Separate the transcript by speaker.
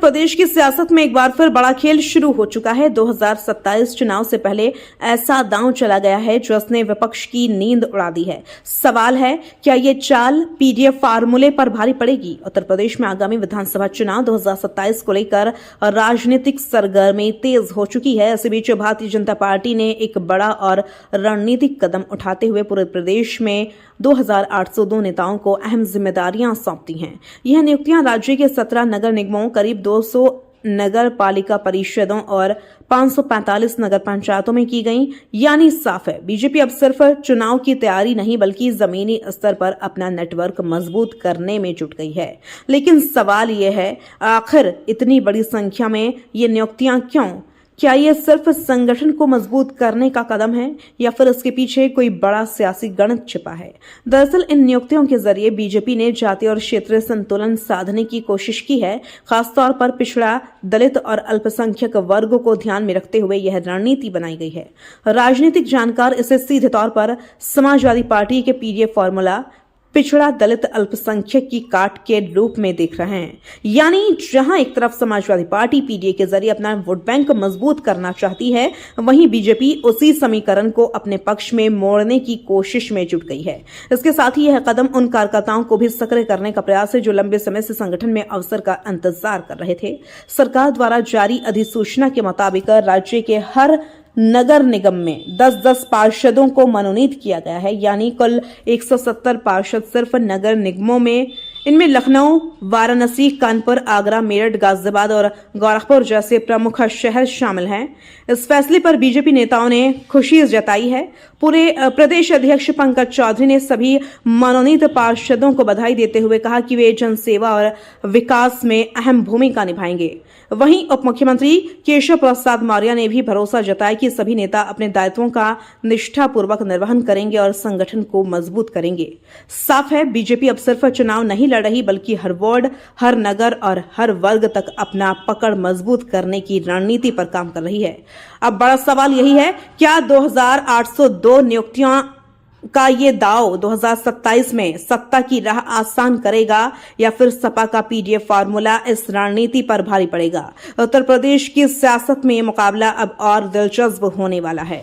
Speaker 1: प्रदेश की सियासत में एक बार फिर बड़ा खेल शुरू हो चुका है। 2027 चुनाव से पहले ऐसा दांव चला गया है जिसने विपक्ष की नींद उड़ा दी है। सवाल है, क्या ये चाल पीडीएफ फार्मूले पर भारी पड़ेगी? उत्तर प्रदेश में आगामी विधानसभा चुनाव 2027 को लेकर राजनीतिक सरगर्मी तेज हो चुकी है। इसी बीच भारतीय जनता पार्टी ने एक बड़ा और रणनीतिक कदम उठाते हुए पूरे प्रदेश में 2802 नेताओं को अहम जिम्मेदारियां सौंपती हैं। यह नियुक्तियां राज्य के 17 नगर निगमों, करीब 200 नगर पालिका परिषदों और 545 नगर पंचायतों में की गई। यानी साफ है, बीजेपी अब सिर्फ चुनाव की तैयारी नहीं बल्कि जमीनी स्तर पर अपना नेटवर्क मजबूत करने में जुट गई है। लेकिन सवाल यह है, आखिर इतनी बड़ी संख्या में ये नियुक्तियां क्यों? क्या यह सिर्फ संगठन को मजबूत करने का कदम है या फिर इसके पीछे कोई बड़ा सियासी गणित छिपा है? दरअसल इन नियुक्तियों के जरिए बीजेपी ने जातीय और क्षेत्रीय संतुलन साधने की कोशिश की है। खासतौर पर पिछड़ा, दलित और अल्पसंख्यक वर्गों को ध्यान में रखते हुए यह रणनीति बनाई गई है। राजनीतिक जानकार इसे सीधे तौर पर समाजवादी पार्टी के पीडीएफ फॉर्मूला पिछड़ा, दलित, अल्पसंख्यक की काट के रूप में देख रहे हैं। यानी जहां एक तरफ समाजवादी पार्टी पीडीए के जरिए अपना वोट बैंक मजबूत करना चाहती है, वहीं बीजेपी उसी समीकरण को अपने पक्ष में मोड़ने की कोशिश में जुट गई है। इसके साथ ही यह कदम उन कार्यकर्ताओं को भी सक्रिय करने का प्रयास है जो लंबे समय से संगठन में अवसर का इंतजार कर रहे थे। सरकार द्वारा जारी अधिसूचना के मुताबिक राज्य के हर नगर निगम में 10-10 पार्षदों को मनोनीत किया गया है। यानी कुल 170 पार्षद सिर्फ नगर निगमों में। इनमें लखनऊ, वाराणसी, कानपुर, आगरा, मेरठ, गाजियाबाद और गोरखपुर जैसे प्रमुख शहर शामिल हैं। इस फैसले पर बीजेपी नेताओं ने खुशी जताई है। पूरे प्रदेश अध्यक्ष पंकज चौधरी ने सभी मनोनीत पार्षदों को बधाई देते हुए कहा कि वे जनसेवा और विकास में अहम भूमिका निभाएंगे। वहीं उप मुख्यमंत्री केशव प्रसाद मौर्य ने भी भरोसा जताया कि सभी नेता अपने दायित्वों का निष्ठापूर्वक निर्वहन करेंगे और संगठन को मजबूत करेंगे। साफ है, बीजेपी अब सिर्फ चुनाव नहीं लड़ रही बल्कि हर वार्ड, हर नगर और हर वर्ग तक अपना पकड़ मजबूत करने की रणनीति पर काम कर रही है। अब बड़ा सवाल यही है, क्या 2802 नियुक्तियां का ये दाव 2027 में सत्ता की राह आसान करेगा या फिर सपा का पीडीएफ फार्मूला इस रणनीति पर भारी पड़ेगा? उत्तर प्रदेश की सियासत में ये मुकाबला अब और दिलचस्प होने वाला है।